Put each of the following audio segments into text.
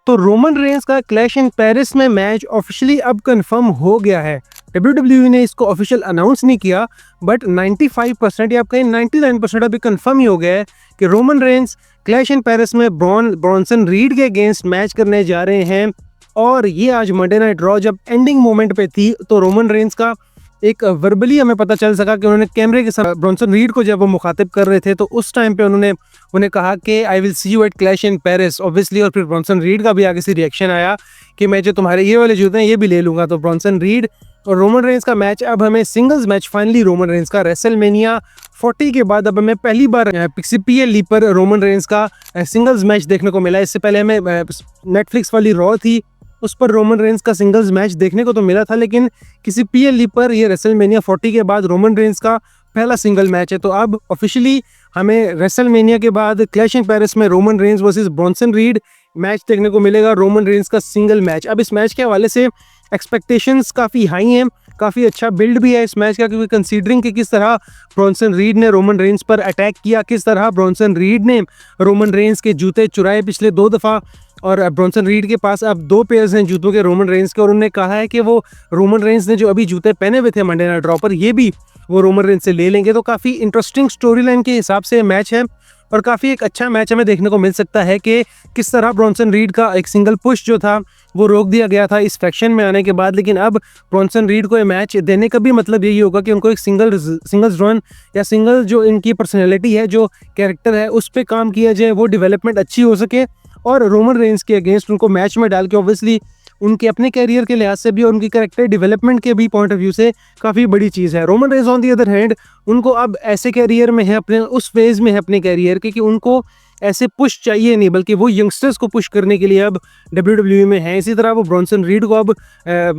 तो Roman Reigns का clash in Paris में मैच ऑफिशियली अब कंफर्म हो गया है। WWE ने इसको ऑफिशियल अनाउंस नहीं किया, बट 95% या आप कहें 99% अभी कंफर्म ही हो गया है कि Roman Reigns clash in Paris में ब्रॉन्सन रीड के अगेंस्ट मैच करने जा रहे हैं। और ये आज मंडे नाइट रॉ जब एंडिंग मोमेंट पे थी तो रोमन रेंस का एक वर्बली हमें पता चल सका कि उन्होंने कैमरे के साथ ब्रॉन्सन रीड को जब वो मुखातिब कर रहे थे तो उस टाइम पे उन्होंने उन्हें कहा कि I will see you at Clash in Paris obviously. और फिर ब्रॉन्सन रीड का भी आगे से रिएक्शन आया कि मैं जो तुम्हारे ये वाले जूते हैं ये भी ले लूंगा। तो ब्रॉन्सन रीड और रोमन रेंस का मैच अब हमें singles match finally Roman Reigns का रेसलमेनिया 40 के बाद अब हमें पहली बार PCPL पर रोमन रेंस का सिंगल्स मैच देखने को मिला। इससे पहले हमें नेटफ्लिक्स वाली रॉ थी उस पर रोमन रेंस का सिंगल्स मैच देखने को तो मिला था, लेकिन किसी PLE पर ये रेसलमेनिया 40 के बाद रोमन रेंस का पहला सिंगल मैच है। तो अब ऑफिशियली हमें रेसलमेनिया के बाद क्लैश इन पेरिस में Roman Reigns versus Bronson read match देखने को मिलेगा, रोमन रेंस का सिंगल मैच। अब इस मैच के हवाले से एक्सपेक्टेशंस काफ़ी हाई हैं, काफ़ी अच्छा बिल्ड भी है इस मैच का, क्योंकि कंसीडरिंग कि किस तरह ब्रॉन्सन रीड ने रोमन रेंस पर अटैक किया, किस तरह ब्रॉन्सन रीड ने रोमन रेंस के जूते चुराए पिछले 2 दफ़ा। और ब्रॉन्सन रीड के पास अब 2 पेयर्स हैं जूतों के रोमन रेंस के, और उन्होंने कहा है कि वो रोमन रेंस ने जो अभी जूते पहने हुए थे मंडे नाइट रॉ पर ये भी वो रोमन रेंस से ले लेंगे। तो काफ़ी इंटरेस्टिंग स्टोरी लाइन के हिसाब से मैच है और काफ़ी एक अच्छा मैच हमें देखने को मिल सकता है कि किस तरह ब्रॉन्सन रीड का एक सिंगल पुश जो था वो रोक दिया गया था इस फैक्शन में आने के बाद, लेकिन अब ब्रॉन्सन रीड को ये मैच देने का भी मतलब यही होगा कि उनको एक सिंगल्स रन या सिंगल जो इनकी पर्सनैलिटी है, जो कैरेक्टर है, उस पर काम किया जाए, वो डेवलपमेंट अच्छी हो सके और रोमन रेंस के अगेंस्ट उनको मैच में डाल के ऑब्वियसली उनके अपने कैरियर के लिहाज से भी और उनकी कैरेक्टर डेवलपमेंट के भी पॉइंट ऑफ व्यू से काफ़ी बड़ी चीज़ है। Roman Reigns on the other hand उनको अब ऐसे कैरियर में है, अपने उस फेज़ में है अपने कैरियर के कि उनको ऐसे पुश चाहिए नहीं, बल्कि वो यंगस्टर्स को पुश करने के लिए अब WWE में है। इसी तरह वो ब्रॉन्सन रीड को अब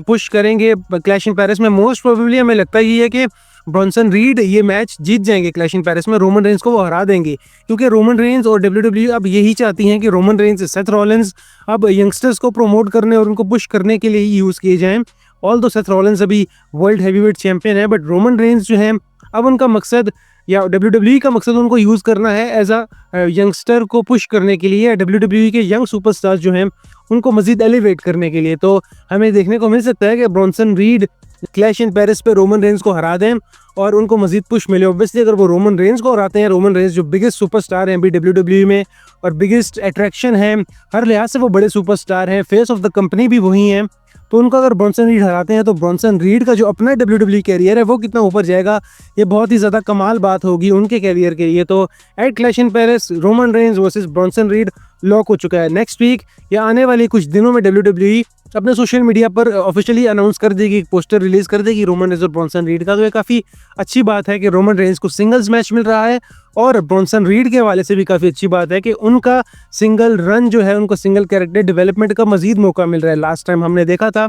पुश करेंगे क्लैश इन पेरिस में। मोस्ट प्रोबेबली हमें लगता ही है कि ब्रॉन्सन रीड ये मैच जीत जाएंगे क्लैश इन पेरिस में, रोमन रेंस को वो हरा देंगे, क्योंकि रोमन रेंस और WWE अब यही चाहती हैं कि रोमन रेंस सेथ रॉलिंस अब यंगस्टर्स को प्रमोट करने और उनको पुश करने के लिए ही यूज़ किए जाएं। ऑल्दो सेथ रॉलिंस अभी वर्ल्ड हैवीवेट चैंपियन है, बट रोमन रेंस जो है अब उनका मकसद या WWE का मकसद उनको यूज़ करना है एज अ यंगस्टर को पुश करने के लिए, WWE के यंग सुपरस्टार्स जो हैं उनको मज़ीद एलिवेट करने के लिए। तो हमें देखने को मिल सकता है कि Bronson read clash in Paris पे रोमन रेंस को हरा दें और उनको मजीद पुश मिले। ऑब्वियसली अगर वो रोमन रेंस को हराते हैं, रोमन रेंस जो बिगेस्ट सुपरस्टार हैं अभी WWE में और बिगेस्ट अट्रैक्शन है, हर लिहाज से वो बड़े सुपरस्टार हैं, फेस ऑफ द कंपनी भी वही हैं, तो उनको अगर ब्रॉन्सन रीड हराते हैं तो ब्रॉन्सन रीड का जो अपना WWE कैरियर है वो कितना ऊपर जाएगा, ये बहुत ही ज़्यादा कमाल बात होगी उनके कैरियर के लिए। तो at Clash in Paris Roman Reigns versus Bronson Reed lock हो चुका है। नेक्स्ट वीक या आने वाले कुछ दिनों में WWE अपने सोशल मीडिया पर ऑफिशियली अनाउंस कर देगी, पोस्टर रिलीज कर देगी रोमन रेंस और ब्रॉन्सन रीड का। तो ये काफ़ी अच्छी बात है कि रोमन रेंस को सिंगल्स मैच मिल रहा है और ब्रॉन्सन रीड के हवाले से भी काफ़ी अच्छी बात है कि उनका सिंगल रन जो है, उनको सिंगल कैरेक्टर डेवलपमेंट का मजीद मौका मिल रहा है। लास्ट टाइम हमने देखा था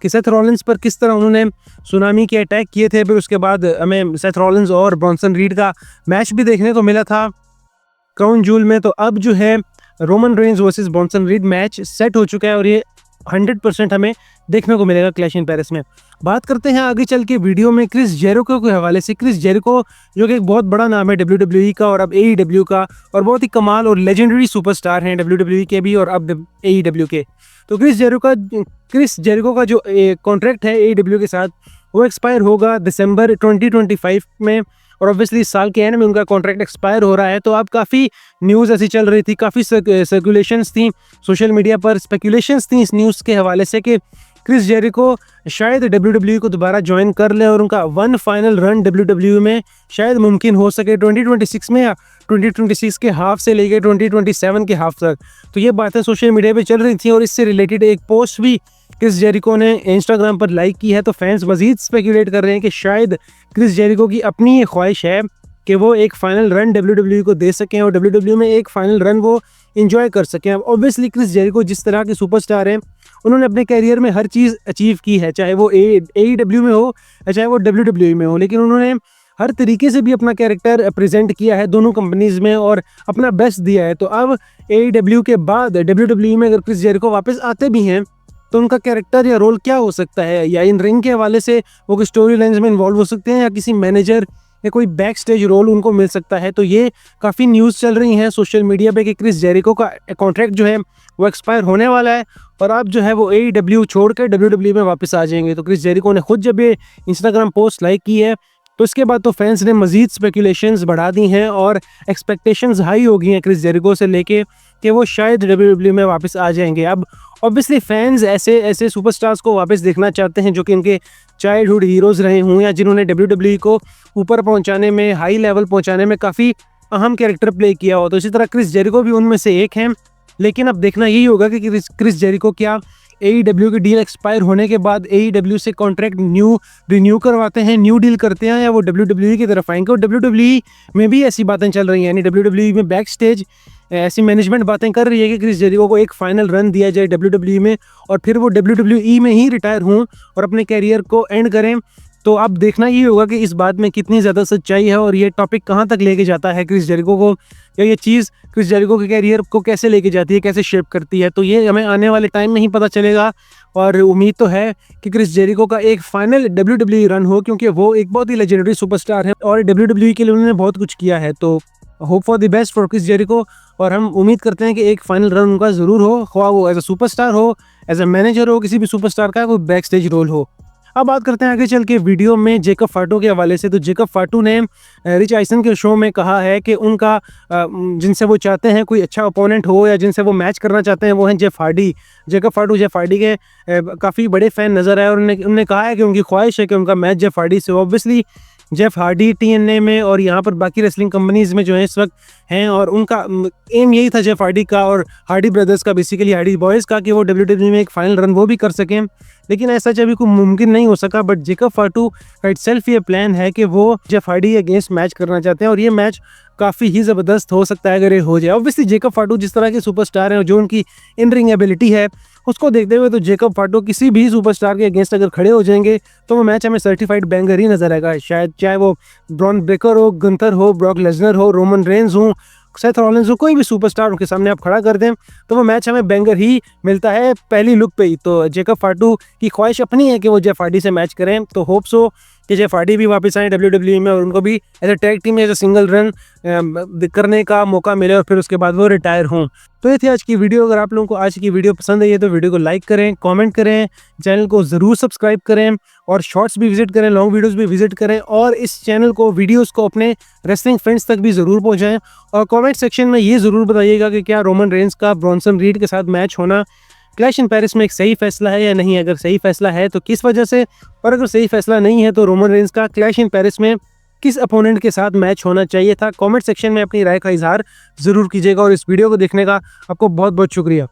कि सेथ रॉलिंस पर किस तरह उन्होंने सुनामी के अटैक किए थे, फिर उसके बाद हमें सेथ रॉलिंस और ब्रॉन्सन रीड का मैच भी देखने को मिला था क्राउन जूल में। तो अब जो है Roman Reigns versus Bronson read match set हो चुका है और ये 100% हमें देखने को मिलेगा क्लैश इन पेरिस में। बात करते हैं आगे चल के वीडियो में क्रिस जेरिको के हवाले से। क्रिस जेरिको जो कि एक बहुत बड़ा नाम है WWE का और अब AEW का, और बहुत ही कमाल और लेजेंडरी सुपरस्टार हैं WWE के भी और अब AEW के। तो क्रिस जेरिको का जो कॉन्ट्रैक्ट है AEW के साथ वो एक्सपायर होगा दिसंबर 2025 में, और ऑब्वियसली इस साल के एंड में उनका कॉन्ट्रैक्ट एक्सपायर हो रहा है। तो अब काफ़ी न्यूज़ ऐसी चल रही थी, काफ़ी सर्कुलेशंस थी सोशल मीडिया पर, स्पेकुलेशंस थी इस न्यूज़ के हवाले से कि क्रिस जेरिको शायद WWE को दोबारा ज्वाइन कर ले और उनका वन फाइनल रन WWE में शायद मुमकिन हो सके 2026 में या 2026 के हाफ से लेकर 2027 के हाफ तक। तो ये बातें सोशल मीडिया पे चल रही थी और इससे रिलेटेड एक पोस्ट भी क्रिस जेरिको ने इंस्टाग्राम पर लाइक की है। तो फैंस मजीद स्पेकुलेट कर रहे हैं कि शायद क्रिस जेरिको की अपनी ये ख्वाहिश है कि वो एक फाइनल रन WWE को दे सकें और WWE में एक फाइनल रन वो इंजॉय कर सकें। अब ऑब्वियसली क्रिस जेरिको जिस तरह के सुपरस्टार हैं, उन्होंने अपने कैरियर में हर चीज़ अचीव की है, चाहे वो AEW में हो या चाहे वो WWE में हो, लेकिन उन्होंने हर तरीके से भी अपना कैरेक्टर प्रेजेंट किया है दोनों कंपनीज़ में और अपना बेस्ट दिया है। तो अब AEW के बाद WWE में अगर क्रिस जेरिको वापस आते भी हैं तो उनका कैरेक्टर या रोल क्या हो सकता है, या इन रिंग के हवाले से वो स्टोरी लाइन्स में इन्वॉल्व हो सकते हैं या किसी मैनेजर या कोई बैक स्टेज रोल उनको मिल सकता है। तो ये काफ़ी न्यूज़ चल रही हैं सोशल मीडिया पे कि क्रिस जेरिको का कॉन्ट्रैक्ट जो है वो एक्सपायर होने वाला है और अब जो है वो AEW छोड़ कर WWE में वापस आ जाएंगे। तो क्रिस जेरिको ने खुद जब ये इंस्टाग्राम पोस्ट लाइक की है तो इसके बाद तो फैंस ने मज़ीद स्पेकुलेशंस बढ़ा दी हैं और एक्सपेक्टेशंस हाई हो गई हैं क्रिस जेरिको से लेके कि वो शायद WWE में वापस आ जाएंगे। अब ऑब्वियसली फैंस ऐसे ऐसे सुपरस्टार्स को वापस देखना चाहते हैं जो कि इनके चाइल्डहुड हीरोज़ रहे हों या जिन्होंने WWE को ऊपर पहुंचाने में, हाई लेवल पहुंचाने में काफ़ी अहम कैरेक्टर प्ले किया हो। तो इसी तरह क्रिस जेरिको भी उनमें से एक हैं। लेकिन अब देखना यही होगा कि क्रिस जेरिको क्या AEW की डील एक्सपायर होने के बाद AEW से कॉन्ट्रैक्ट रिन्यू करवाते हैं, न्यू डील करते हैं, या वो WWE की तरफ आएंगे। और WWE में भी ऐसी बातें चल रही हैं, यानी WWE में बैक स्टेज ऐसी मैनेजमेंट बातें कर रही है कि क्रिस जेरिको को एक फाइनल रन दिया जाए WWE में और फिर वो WWE में ही रिटायर हों और अपने कैरियर को एंड करें। तो अब देखना ये होगा कि इस बात में कितनी ज़्यादा सच्चाई है और ये टॉपिक कहाँ तक लेके जाता है क्रिस जेरिको को, या ये चीज़ क्रिस जेरिको के कैरियर को कैसे लेके जाती है, कैसे शेप करती है। तो ये हमें आने वाले टाइम में ही पता चलेगा और उम्मीद तो है कि क्रिस जेरिको का एक फाइनल WWE रन हो, क्योंकि वो एक बहुत ही लेजेंडरी सुपरस्टार है और WWE के लिए उन्होंने बहुत कुछ किया है। तो hope for the best for Chris Jericho और हम उम्मीद करते हैं कि एक फाइनल रन उनका ज़रूर हो, ख्वाह वो एज अ सुपरस्टार हो, एज अ मैनेजर हो, किसी भी सुपरस्टार का कोई बैक स्टेज रोल हो। अब बात करते हैं आगे चल के वीडियो में जेकब फाटू के हवाले से। तो जेकब फाटू ने रिच आइसन के शो में कहा है कि उनका जिनसे वो चाहते हैं कोई अच्छा ओपोनेंट हो या जिनसे वो मैच करना चाहते हैं वो हैं Jeff Hardy. Jacob फाटू Jeff Hardy के काफ़ी बड़े फ़ैन नज़र आए और उन्होंने कहा है कि उनकी ख्वाहिश है कि उनका मैच जेफ हार्डी से। ऑब्वियसली जेफ हार्डी TNA में और यहाँ पर बाकी रेसलिंग कंपनीज़ में जो है इस वक्त हैं और उनका एम यही था जेफ हार्डी का और हार्डी ब्रदर्स का, बेसिकली हार्डी बॉयज़ का, कि वो WWE में एक फाइनल रन वो भी कर सकें। लेकिन ऐसा अभी कोई मुमकिन नहीं हो सका। बट जेकब फाटू का इटसेल्फ ये प्लान है कि वो जेफ हार्डी अगेंस्ट मैच करना चाहते हैं और ये मैच काफ़ी ही ज़बरदस्त हो सकता है अगर ये हो जाए। ऑब्वियसली जेकब फाटू जिस तरह के सुपरस्टार हैं और जो उनकी इन रिंग एबिलिटी है उसको देखते हुए तो जेकब फाटू किसी भी सुपरस्टार के अगेंस्ट अगर खड़े हो जाएंगे तो वो मैच हमें सर्टिफाइड बैंगर ही नजर आएगा। शायद चाहे वो ब्रॉन ब्रेकर हो, गंथर हो, ब्रॉक लेसनर हो, रोमन रेंज हो, सेथ रॉलिंस हो, कोई भी सुपरस्टार उनके सामने आप खड़ा कर दें तो वो मैच हमें बैंगर ही मिलता है पहली लुक पे ही। तो जेकब फाटू की ख्वाहिश अपनी है कि वो जेफ हार्डी से मैच करें। तो होप्स हो कि जेफ हार्डी भी वापस आए WWE में और उनको भी एज अ टैग टीम में एज अ सिंगल रन करने का मौका मिले और फिर उसके बाद वो रिटायर हों। तो ये थी आज की वीडियो। अगर आप लोगों को आज की वीडियो पसंद आई है तो वीडियो को लाइक करें, कमेंट करें, चैनल को ज़रूर सब्सक्राइब करें और शॉर्ट्स भी विजिट करें, लॉन्ग वीडियोस भी विजिट करें और इस चैनल को, वीडियोस को अपने रेसलिंग फ्रेंड्स तक भी ज़रूर पहुंचाएं। और कमेंट सेक्शन में ये ज़रूर बताइएगा कि क्या रोमन रेंज का ब्रॉन्सन रीड के साथ मैच होना क्लैश इन पेरिस में एक सही फैसला है या नहीं। अगर सही फैसला है तो किस वजह से, और अगर सही फैसला नहीं है तो रोमन रेंज का क्लैश इन पेरिस में किस अपोनेंट के साथ मैच होना चाहिए था। कमेंट सेक्शन में अपनी राय का इजहार ज़रूर कीजिएगा और इस वीडियो को देखने का आपको बहुत बहुत शुक्रिया।